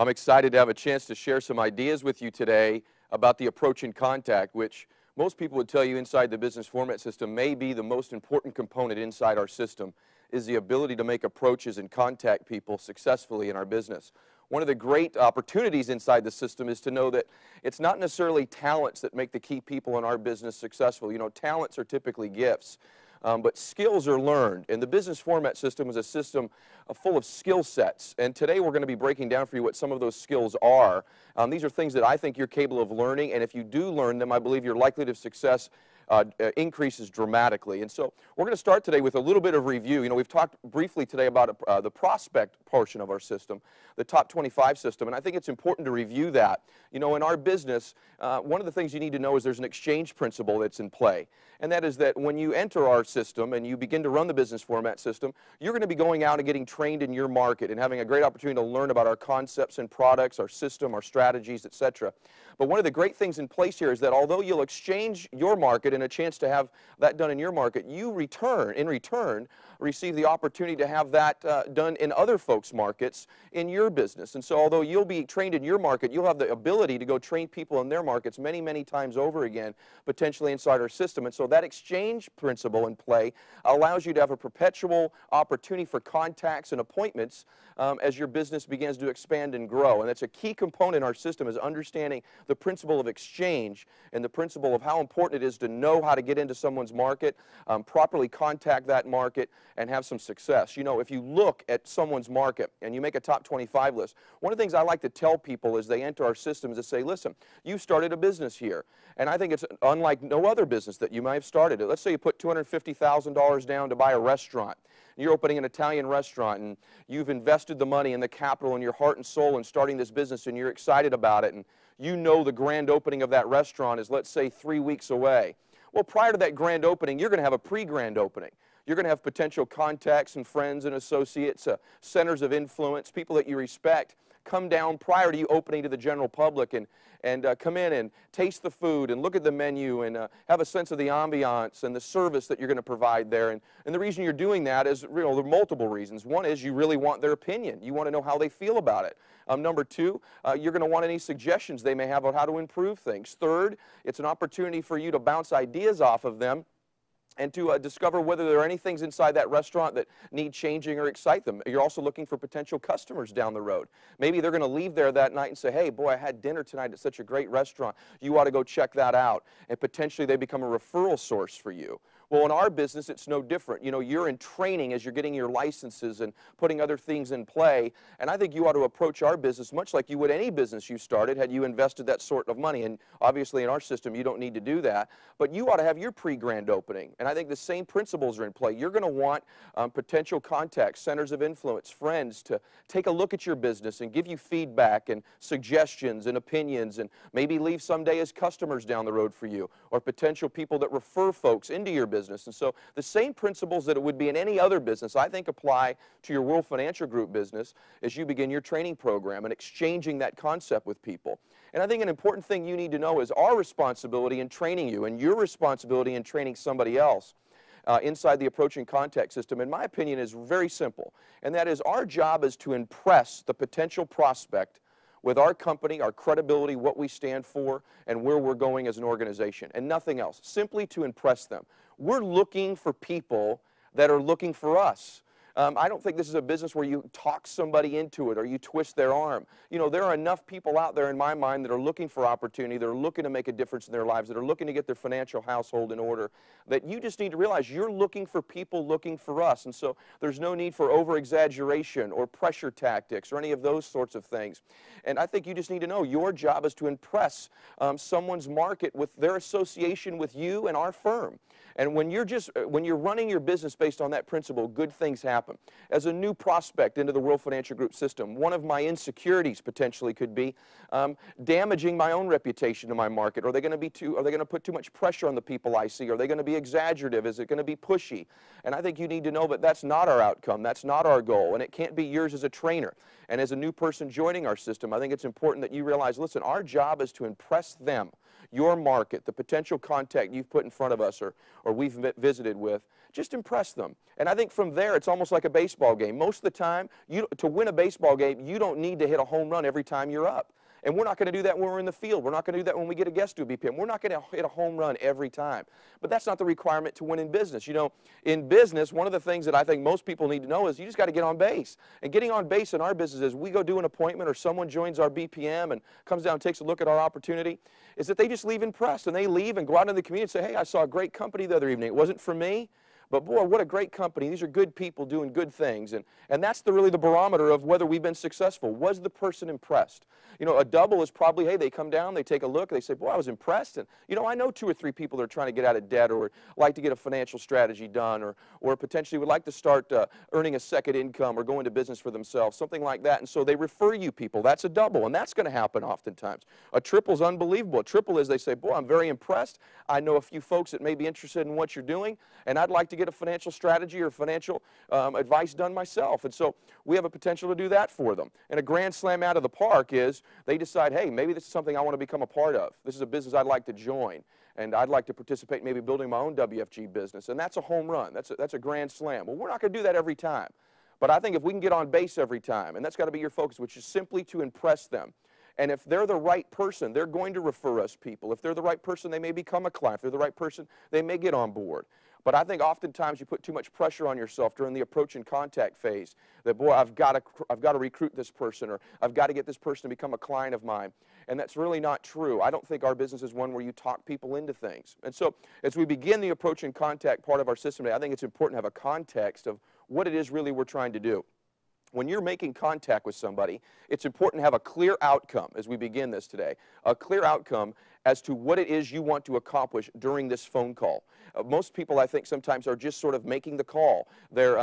I'm excited to have a chance to share some ideas with you today about the approach and contact, which most people would tell you inside the business format system may be the most important component inside our system, is the ability to make approaches and contact people successfully in our business. One of the great opportunities inside the system is to know that it's not necessarily talents that make the key people in our business successful. You know, talents are typically gifts. But skills are learned, and the business format system is a system full of skill sets. And today we're going to be breaking down for you what some of those skills are. These are things that I think you're capable of learning, and if you do learn them, I believe your likelihood of success increases dramatically. And so we're going to start today with a little bit of review. You know, we've talked briefly today about the prospect portion of our system, the top 25 system, and I think it's important to review that. You know, in our business, one of the things you need to know is there's an exchange principle that's in play, and that is that when you enter our system and you begin to run the business format system, you're going to be going out and getting trained in your market and having a great opportunity to learn about our concepts and products, our system, our strategies, etc. But one of the great things in place here is that although you'll exchange your market and a chance to have that done in your market, you in return, receive the opportunity to have that done in other folks' markets in your business. And so although you'll be trained in your market, you'll have the ability to go train people in their markets many, many times over again, potentially inside our system. And so that exchange principle in play allows you to have a perpetual opportunity for contacts and appointments as your business begins to expand and grow. And that's a key component in our system, is understanding the principle of exchange and the principle of how important it is to know how to get into someone's market, properly contact that market, and have some success. You know, if you look at someone's market and you make a top 25 list, one of the things I like to tell people as they enter our system is to say, listen, you started a business here, and I think it's unlike no other business that you might have started. Let's say you put $250,000 down to buy a restaurant. You're opening an Italian restaurant, and you've invested the money and the capital and your heart and soul in starting this business, and you're excited about it, and you know the grand opening of that restaurant is, let's say, 3 weeks away. Well, prior to that grand opening, you're going to have a pre-grand opening. You're going to have potential contacts and friends and associates, centers of influence, people that you respect, come down prior to you opening to the general public and come in and taste the food and look at the menu and have a sense of the ambiance and the service that you're going to provide there. And the reason you're doing that is, you know, there are multiple reasons. One is you really want their opinion. You want to know how they feel about it. Number two, you're going to want any suggestions they may have on how to improve things. Third, it's an opportunity for you to bounce ideas off of them and to discover whether there are any things inside that restaurant that need changing or excite them. You're also looking for potential customers down the road. Maybe they're going to leave there that night and say, hey, boy, I had dinner tonight at such a great restaurant. You ought to go check that out. And potentially they become a referral source for you. Well, in our business, it's no different. You know, you're in training as you're getting your licenses and putting other things in play. And I think you ought to approach our business much like you would any business you started had you invested that sort of money. And obviously in our system, you don't need to do that. But you ought to have your pre-grand opening. And I think the same principles are in play. You're going to want potential contacts, centers of influence, friends to take a look at your business and give you feedback and suggestions and opinions, and maybe leave someday as customers down the road for you, or potential people that refer folks into your business. And so the same principles that it would be in any other business, I think, apply to your World Financial Group business as you begin your training program and exchanging that concept with people. And I think an important thing you need to know is our responsibility in training you and your responsibility in training somebody else inside the approach and contact system, in my opinion, is very simple. And that is, our job is to impress the potential prospect with our company, our credibility, what we stand for, and where we're going as an organization, and nothing else, simply to impress them. We're looking for people that are looking for us. I don't think this is a business where you talk somebody into it or you twist their arm. You know, there are enough people out there in my mind that are looking for opportunity, that are looking to make a difference in their lives, that are looking to get their financial household in order, that you just need to realize you're looking for people looking for us. And so there's no need for over-exaggeration or pressure tactics or any of those sorts of things. And I think you just need to know your job is to impress someone's market with their association with you and our firm. And when you're running your business based on that principle, good things happen. As a new prospect into the World Financial Group system, one of my insecurities potentially could be damaging my own reputation in my market. Are they going to put too much pressure on the people I see? Are they going to be exaggerative? Is it going to be pushy? And I think you need to know that that's not our outcome. That's not our goal. And it can't be yours as a trainer. And as a new person joining our system, I think it's important that you realize, listen, our job is to impress them your market, the potential contact you've put in front of us or we've visited with, just impress them. And I think from there, it's almost like a baseball game. Most of the time, to win a baseball game, you don't need to hit a home run every time you're up. And we're not going to do that when we're in the field. We're not going to do that when we get a guest to a BPM. We're not going to hit a home run every time. But that's not the requirement to win in business. You know, in business, one of the things that I think most people need to know is you just got to get on base. And getting on base in our business is we go do an appointment or someone joins our BPM and comes down and takes a look at our opportunity, is that they just leave impressed. And they leave and go out into the community and say, hey, I saw a great company the other evening. It wasn't for me. But boy, what a great company. These are good people doing good things. And that's really the barometer of whether we've been successful. Was the person impressed? You know, a double is probably, hey, they come down, they take a look, they say, boy, I was impressed. And, you know, I know 2 or 3 people that are trying to get out of debt or like to get a financial strategy done or potentially would like to start earning a second income or go into business for themselves, something like that. And so they refer you people. That's a double, and that's going to happen oftentimes. A triple is unbelievable. A triple is they say, boy, I'm very impressed. I know a few folks that may be interested in what you're doing, and I'd like to get a financial strategy or financial advice done myself. And so we have a potential to do that for them. And a grand slam out of the park is they decide, hey, maybe this is something I want to become a part of. This is a business I'd like to join. And I'd like to participate in maybe building my own WFG business. And that's a home run. That's a grand slam. Well, we're not going to do that every time. But I think if we can get on base every time, and that's got to be your focus, which is simply to impress them. And if they're the right person, they're going to refer us people. If they're the right person, they may become a client. If they're the right person, they may get on board. But I think oftentimes you put too much pressure on yourself during the approach and contact phase that, boy, I've got to recruit this person or I've got to get this person to become a client of mine. And that's really not true. I don't think our business is one where you talk people into things. And so as we begin the approach and contact part of our system today, I think it's important to have a context of what it is really we're trying to do. When you're making contact with somebody, it's important to have a clear outcome as we begin this today, a clear outcome as to what it is you want to accomplish during this phone call. Most people, I think, sometimes are just sort of making the call. They're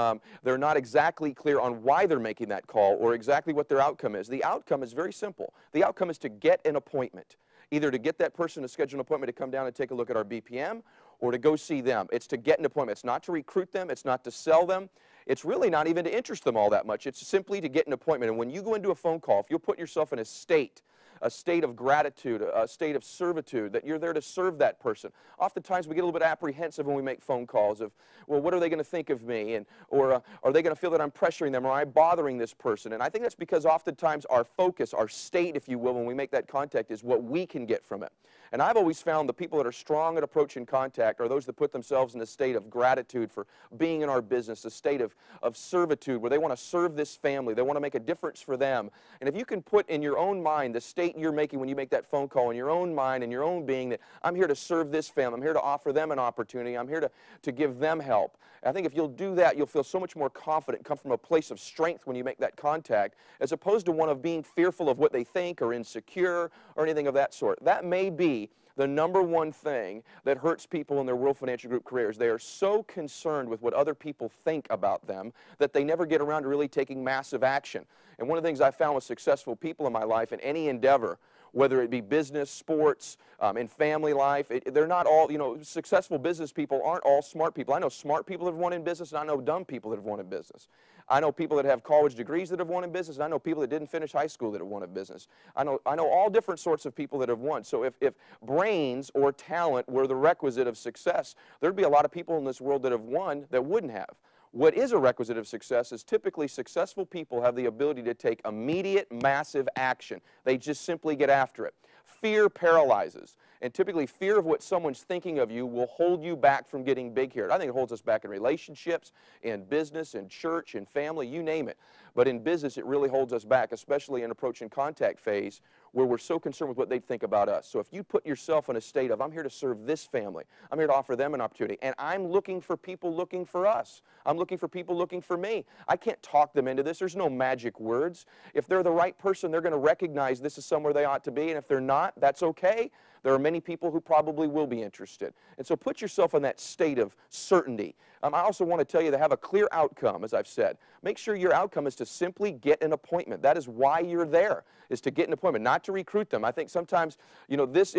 not exactly clear on why they're making that call or exactly what their outcome is. The outcome is very simple. The outcome is to get an appointment, either to get that person to schedule an appointment to come down and take a look at our BPM or to go see them. It's to get an appointment. It's not to recruit them. It's not to sell them. It's really not even to interest them all that much. It's simply to get an appointment. And when you go into a phone call, if you'll put yourself in a state of gratitude, a state of servitude, that you're there to serve that person. Oftentimes we get a little bit apprehensive when we make phone calls of, well, what are they going to think of me? Or are they going to feel that I'm pressuring them? Or am I bothering this person? And I think that's because oftentimes our focus, our state, if you will, when we make that contact is what we can get from it. And I've always found the people that are strong at approach and contact are those that put themselves in a state of gratitude for being in our business, a state of servitude where they want to serve this family. They want to make a difference for them. And if you can put in your own mind the state you're making when you make that phone call in your own mind and your own being that I'm here to serve this family, I'm here to offer them an opportunity, I'm here to give them help. I think if you'll do that, you'll feel so much more confident, come from a place of strength when you make that contact, as opposed to one of being fearful of what they think or insecure or anything of that sort. That may be the #1 thing that hurts people in their World Financial Group careers. They are so concerned with what other people think about them that they never get around to really taking massive action. And one of the things I found with successful people in my life in any endeavor, whether it be business, sports, in family life, they're not all, you know, successful business people aren't all smart people. I know smart people that have won in business, and I know dumb people that have won in business. I know people that have college degrees that have won in business, and I know people that didn't finish high school that have won in business. I know all different sorts of people that have won. So if brains or talent were the requisite of success, there'd be a lot of people in this world that have won that wouldn't have. What is a requisite of success is typically successful people have the ability to take immediate, massive action. They just simply get after it. Fear paralyzes. And typically fear of what someone's thinking of you will hold you back from getting big here. I think it holds us back in relationships, in business, in church, in family, you name it. But in business, it really holds us back, especially in approach and contact phase, where we're so concerned with what they think about us. So if you put yourself in a state of, I'm here to serve this family, I'm here to offer them an opportunity, and I'm looking for people looking for us. I'm looking for people looking for me. I can't talk them into this. There's no magic words. If they're the right person, they're going to recognize this is somewhere they ought to be, and if they're not, that's okay. There are many people who probably will be interested. And so put yourself in that state of certainty. I also want to tell you to have a clear outcome, as I've said. Make sure your outcome is to simply get an appointment. That is why you're there, is to get an appointment, not to recruit them. I think sometimes, you know, this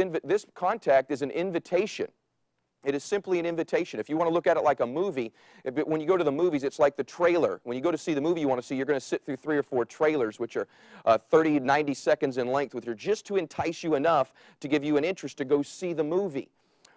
contact is an invitation. It is simply an invitation. If you want to look at it like a movie, when you go to the movies, it's like the trailer. When you go to see the movie you want to see, you're going to sit through 3 or 4 trailers, which are 30, 90 seconds in length, which are just to entice you enough to give you an interest to go see the movie.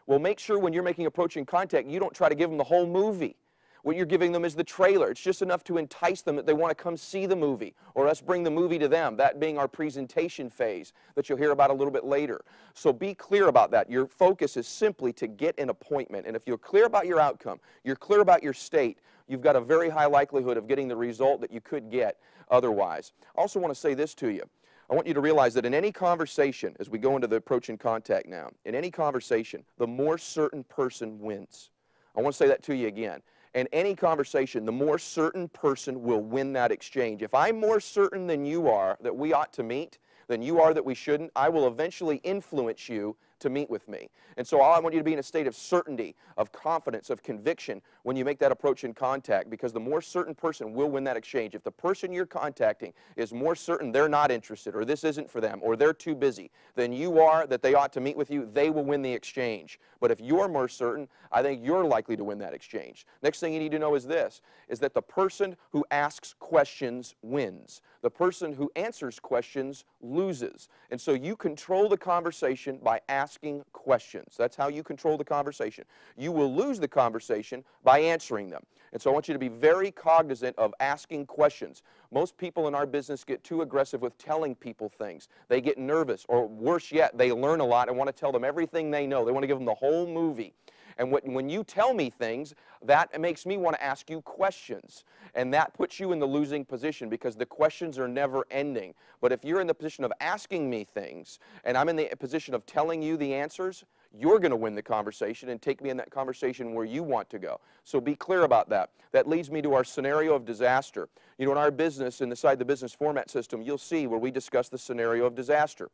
Well, make sure when you're making approaching contact, you don't try to give them the whole movie. What you're giving them is the trailer. It's just enough to entice them that they want to come see the movie, or us bring the movie to them, that being our presentation phase that you'll hear about a little bit later. So be clear about that. Your focus is simply to get an appointment, and if you're clear about your outcome, you're clear about your state, you've got a very high likelihood of getting the result that you could get otherwise. I also want to say this to you. I want you to realize that in any conversation, as we go into the approaching contact now, in any conversation, the more certain person wins. I want to say that to you again. In any conversation, the more certain person will win that exchange. If I'm more certain than you are that we ought to meet, than you are that we shouldn't, I will eventually influence you to meet with me. And so I want you to be in a state of certainty, of confidence, of conviction when you make that approach in contact, because the more certain person will win that exchange. If the person you're contacting is more certain they're not interested, or this isn't for them, or they're too busy than you are that they ought to meet with you, they will win the exchange. But if you're more certain, I think you're likely to win that exchange. Next thing you need to know is this, is that the person who asks questions wins. The person who answers questions loses. And so you control the conversation by asking questions. That's how you control the conversation. You will lose the conversation by answering them. And so I want you to be very cognizant of asking questions. Most people in our business get too aggressive with telling people things. They get nervous, or worse yet, they learn a lot and want to tell them everything they know. They want to give them the whole movie. And when you tell me things, that makes me want to ask you questions. And that puts you in the losing position, because the questions are never ending. But if you're in the position of asking me things, and I'm in the position of telling you the answers, you're going to win the conversation and take me in that conversation where you want to go. So be clear about that. That leads me to our scenario of disaster. You know, in our business, inside the business format system, you'll see where we discuss the scenario of disaster.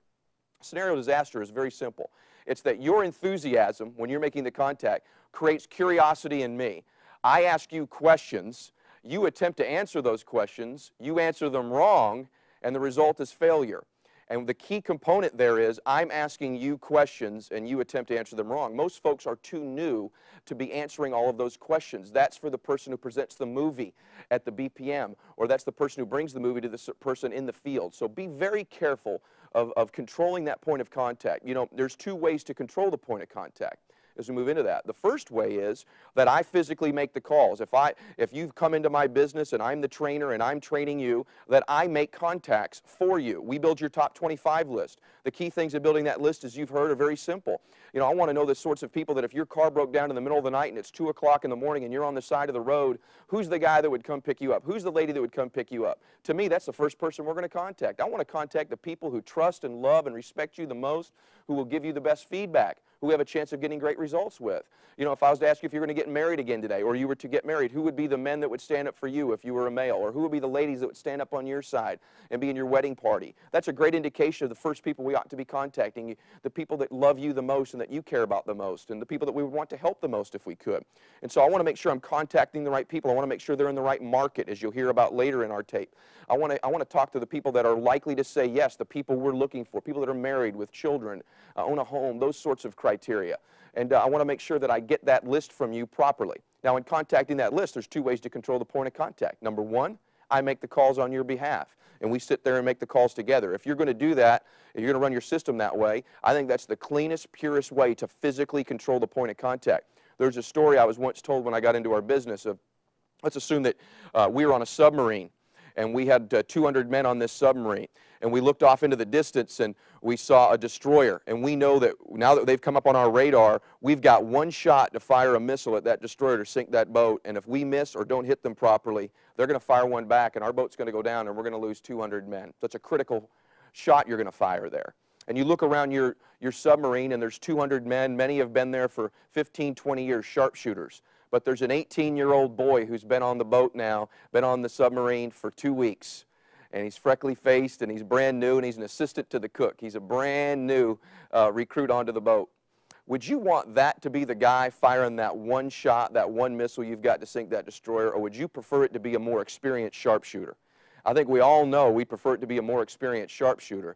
Scenario of disaster is very simple. It's that your enthusiasm, when you're making the contact, creates curiosity in me. I ask you questions, you attempt to answer those questions, you answer them wrong, and the result is failure. And the key component there is I'm asking you questions and you attempt to answer them wrong. Most folks are too new to be answering all of those questions. That's for the person who presents the movie at the BPM, or that's the person who brings the movie to the person in the field. So be very careful of controlling that point of contact. You know, there's 2 ways to control the point of contact as we move into that. The first way is that I physically make the calls. If you've come into my business and I'm the trainer and I'm training you, that I make contacts for you. We build your top 25 list. The key things in building that list, as you've heard, are very simple. You know, I want to know the sorts of people that if your car broke down in the middle of the night and it's 2 o'clock in the morning and you're on the side of the road, who's the guy that would come pick you up? Who's the lady that would come pick you up? To me, that's the first person we're going to contact. I want to contact the people who trust and love and respect you the most, who will give you the best feedback, who we have a chance of getting great results with. You know, if I was to ask you if you're going to get married again today, or you were to get married, who would be the men that would stand up for you if you were a male, or who would be the ladies that would stand up on your side and be in your wedding party? That's a great indication of the first people we ought to be contacting, the people that love you the most and that you care about the most, and the people that we would want to help the most if we could. And so I want to make sure I'm contacting the right people. I want to make sure they're in the right market, as you'll hear about later in our tape. I want to talk to the people that are likely to say yes, the people we're looking for, people that are married with children, own a home, those sorts of criteria. And I want to make sure that I get that list from you properly. Now, in contacting that list, there's 2 ways to control the point of contact. Number 1, I make the calls on your behalf, and we sit there and make the calls together. If you're going to do that, if you're going to run your system that way, I think that's the cleanest, purest way to physically control the point of contact. There's a story I was once told when I got into our business of, let's assume that we were on a submarine, and we had 200 men on this submarine. And we looked off into the distance and we saw a destroyer. And we know that now that they've come up on our radar, we've got 1 shot to fire a missile at that destroyer to sink that boat. And if we miss or don't hit them properly, they're going to fire one back and our boat's going to go down and we're going to lose 200 men. So it's a critical shot you're going to fire there. And you look around your submarine and there's 200 men. Many have been there for 15, 20 years, sharpshooters. But there's an 18-year-old boy who's been on the boat now, been on the submarine for 2 weeks. And he's freckly-faced, and he's brand new, and he's an assistant to the cook. He's a brand new recruit onto the boat. Would you want that to be the guy firing that 1 shot, that 1 missile you've got to sink that destroyer, or would you prefer it to be a more experienced sharpshooter? I think we all know we prefer it to be a more experienced sharpshooter.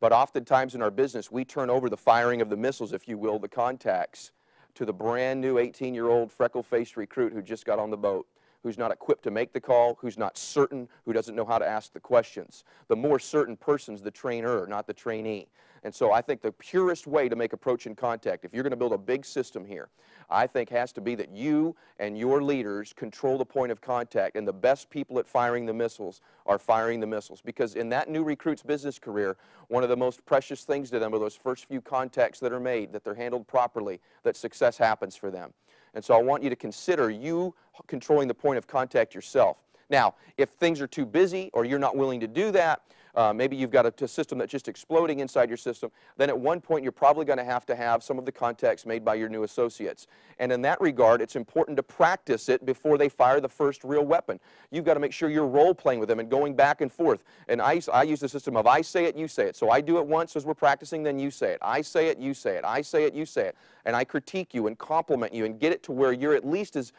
But oftentimes in our business, we turn over the firing of the missiles, if you will, the contacts, to the brand new 18-year-old freckle-faced recruit who just got on the boat, who's not equipped to make the call, who's not certain, who doesn't know how to ask the questions. The more certain person's the trainer, not the trainee. And so I think the purest way to make approach and contact, if you're going to build a big system here, I think has to be that you and your leaders control the point of contact, and the best people at firing the missiles are firing the missiles. Because in that new recruit's business career, one of the most precious things to them are those first few contacts that are made, that they're handled properly, that success happens for them. And so I want you to consider you controlling the point of contact yourself. Now, if things are too busy or you're not willing to do that, maybe you've got a system that's just exploding inside your system, then at one point you're probably going to have some of the contacts made by your new associates. And in that regard, it's important to practice it before they fire the first real weapon. You've got to make sure you're role-playing with them and going back and forth. And I use the system of I say it, you say it. So I do it once as we're practicing, then you say it. I say it, you say it. I say it, you say it. And I critique you and compliment you and get it to where you're at least as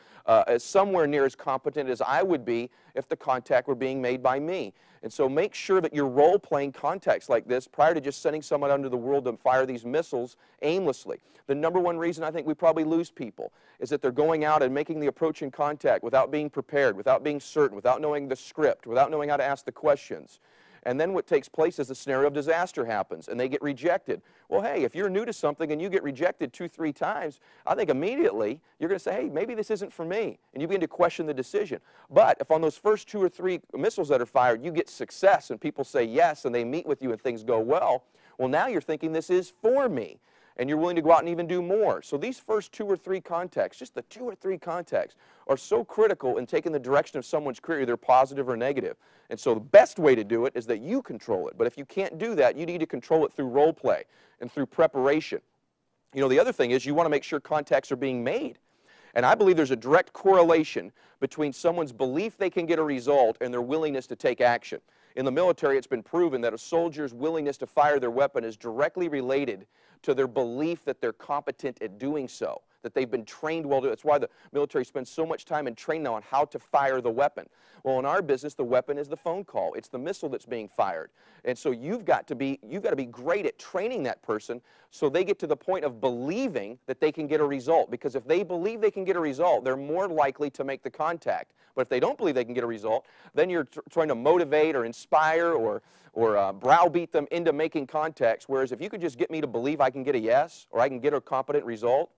somewhere near as competent as I would be if the contact were being made by me. And so make sure that you're role-playing contacts like this prior to just sending someone out into the world to fire these missiles aimlessly. The number one reason I think we probably lose people is that they're going out and making the approach and contact without being prepared, without being certain, without knowing the script, without knowing how to ask the questions. And then what takes place is the scenario of disaster happens, and they get rejected. Well, hey, if you're new to something and you get rejected 2, 3 times, I think immediately you're going to say, hey, maybe this isn't for me, and you begin to question the decision. But if on those first 2 or 3 missiles that are fired, you get success and people say yes and they meet with you and things go well, now you're thinking this is for me. And you're willing to go out and even do more. So these first 2 or 3 contacts, just the 2 or 3 contacts, are so critical in taking the direction of someone's career, either positive or negative. And so the best way to do it is that you control it. But if you can't do that, you need to control it through role play and through preparation. You know, the other thing is you want to make sure contacts are being made. And I believe there's a direct correlation between someone's belief they can get a result and their willingness to take action. In the military, it's been proven that a soldier's willingness to fire their weapon is directly related to their belief that they're competent at doing so, that they've been trained well. That's why the military spends so much time in training now on how to fire the weapon. Well, in our business, the weapon is the phone call. It's the missile that's being fired. And so you've got to be great at training that person so they get to the point of believing that they can get a result. Because if they believe they can get a result, they're more likely to make the contact. But if they don't believe they can get a result, then you're trying to motivate or inspire or browbeat them into making contacts. Whereas if you could just get me to believe I can get a yes or I can get a competent result,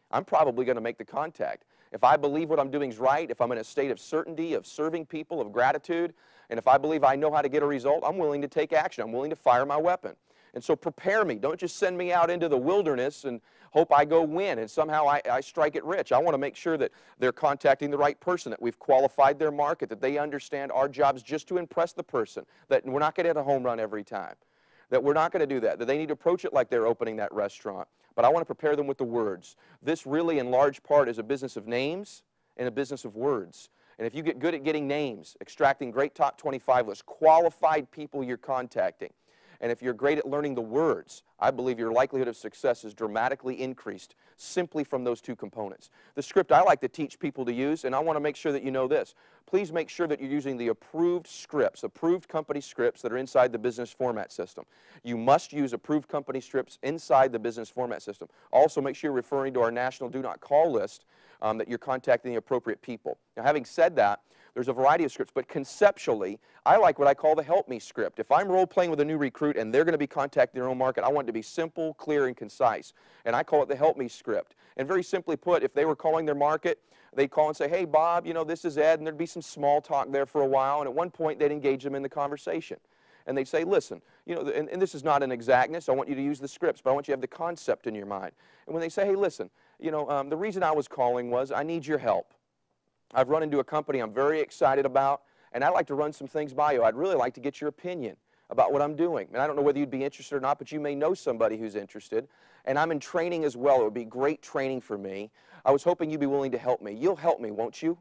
I'm probably going to make the contact. If I believe what I'm doing is right, if I'm in a state of certainty, of serving people, of gratitude, and if I believe I know how to get a result, I'm willing to take action. I'm willing to fire my weapon. And so prepare me. Don't just send me out into the wilderness and hope I go win and somehow I strike it rich. I want to make sure that they're contacting the right person, that we've qualified their market, that they understand our job is just to impress the person, that we're not going to hit a home run every time, that we're not going to do that they need to approach it like they're opening that restaurant. But I want to prepare them with the words. This really, in large part, is a business of names and a business of words. And if you get good at getting names, extracting great top 25 lists, qualified people you're contacting, and if you're great at learning the words, I believe your likelihood of success is dramatically increased simply from those 2 components. The script I like to teach people to use, and I want to make sure that you know this, please make sure that you're using the approved scripts, approved company scripts that are inside the business format system. You must use approved company scripts inside the business format system. Also, make sure you're referring to our national do not call list, that you're contacting the appropriate people. Now, having said that, there's a variety of scripts, but conceptually, I like what I call the help me script. If I'm role-playing with a new recruit and they're going to be contacting their own market, I want it to be simple, clear, and concise. And I call it the help me script. And very simply put, if they were calling their market, they'd call and say, hey, Bob, you know, this is Ed, and there'd be some small talk there for a while, and at one point, they'd engage them in the conversation. And they'd say, listen, you know, and this is not an exactness, I want you to use the scripts, but I want you to have the concept in your mind. And when they say, hey, listen, you know, the reason I was calling was I need your help. I've run into a company I'm very excited about, and I'd like to run some things by you. I'd really like to get your opinion about what I'm doing. And I don't know whether you'd be interested or not, but you may know somebody who's interested. And I'm in training as well. It would be great training for me. I was hoping you'd be willing to help me. You'll help me, won't you?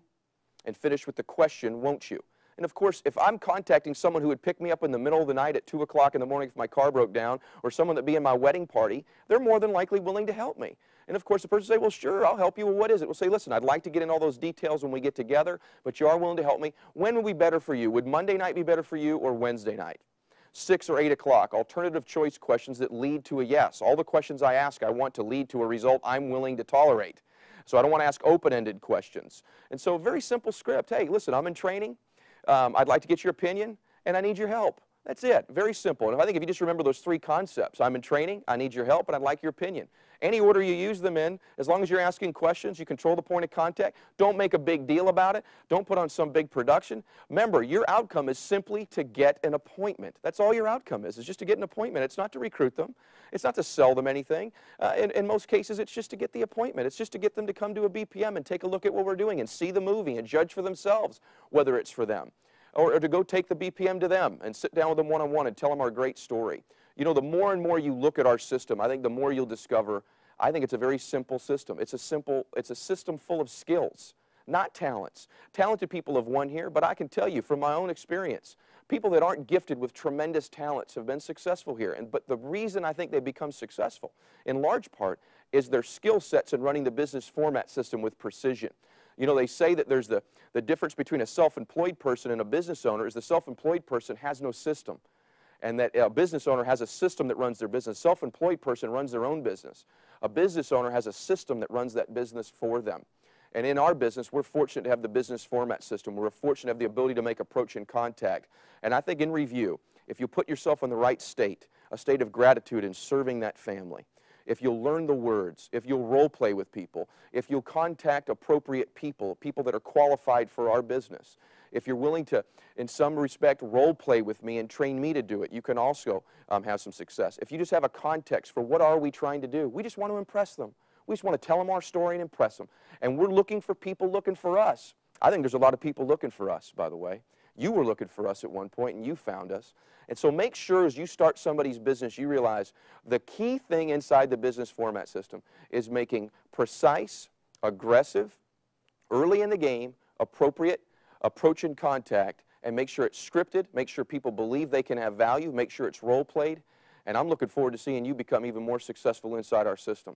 And finish with the question, won't you? And of course, if I'm contacting someone who would pick me up in the middle of the night at 2 o'clock in the morning if my car broke down, or someone that'd be in my wedding party, they're more than likely willing to help me. And of course, the person will say, well, sure, I'll help you. Well, what is it? We'll say, listen, I'd like to get in all those details when we get together, but you are willing to help me. When would be better for you? Would Monday night be better for you or Wednesday night? 6 or 8 o'clock, alternative choice questions that lead to a yes. All the questions I ask, I want to lead to a result I'm willing to tolerate. So I don't want to ask open-ended questions. And so a very simple script. Hey, listen, I'm in training. I'd like to get your opinion, and I need your help. That's it. Very simple. And I think if you just remember those 3 concepts, I'm in training, I need your help, and I'd like your opinion. Any order you use them in, as long as you're asking questions, you control the point of contact. Don't make a big deal about it. Don't put on some big production. Remember, your outcome is simply to get an appointment. That's all your outcome is just to get an appointment. It's not to recruit them. It's not to sell them anything. In most cases, it's just to get the appointment. It's just to get them to come to a BPM and take a look at what we're doing and see the movie and judge for themselves whether it's for them. Or to go take the BPM to them and sit down with them one-on-one and tell them our great story. You know, the more and more you look at our system, I think the more you'll discover, I think it's a very simple system. It's a system full of skills, not talents. Talented people have won here, but I can tell you from my own experience, people that aren't gifted with tremendous talents have been successful here. But the reason I think they become successful, in large part, is their skill sets in running the business format system with precision. You know, they say that there's the difference between a self-employed person and a business owner is the self-employed person has no system, and that a business owner has a system that runs their business. Self-employed person runs their own business. A business owner has a system that runs that business for them. And in our business, we're fortunate to have the business format system. We're fortunate to have the ability to make approach and contact. And I think in review, if you put yourself in the right state, a state of gratitude in serving that family, if you'll learn the words, if you'll role play with people, if you'll contact appropriate people, people that are qualified for our business, if you're willing to, in some respect, role play with me and train me to do it, you can also have some success. If you just have a context for what are we trying to do, we just want to impress them. We just want to tell them our story and impress them. And we're looking for people looking for us. I think there's a lot of people looking for us, by the way. You were looking for us at one point, and you found us. And so make sure as you start somebody's business, you realize the key thing inside the business format system is making precise, aggressive, early in the game, appropriate approach and contact, and make sure it's scripted, make sure people believe they can have value, make sure it's role played. And I'm looking forward to seeing you become even more successful inside our system.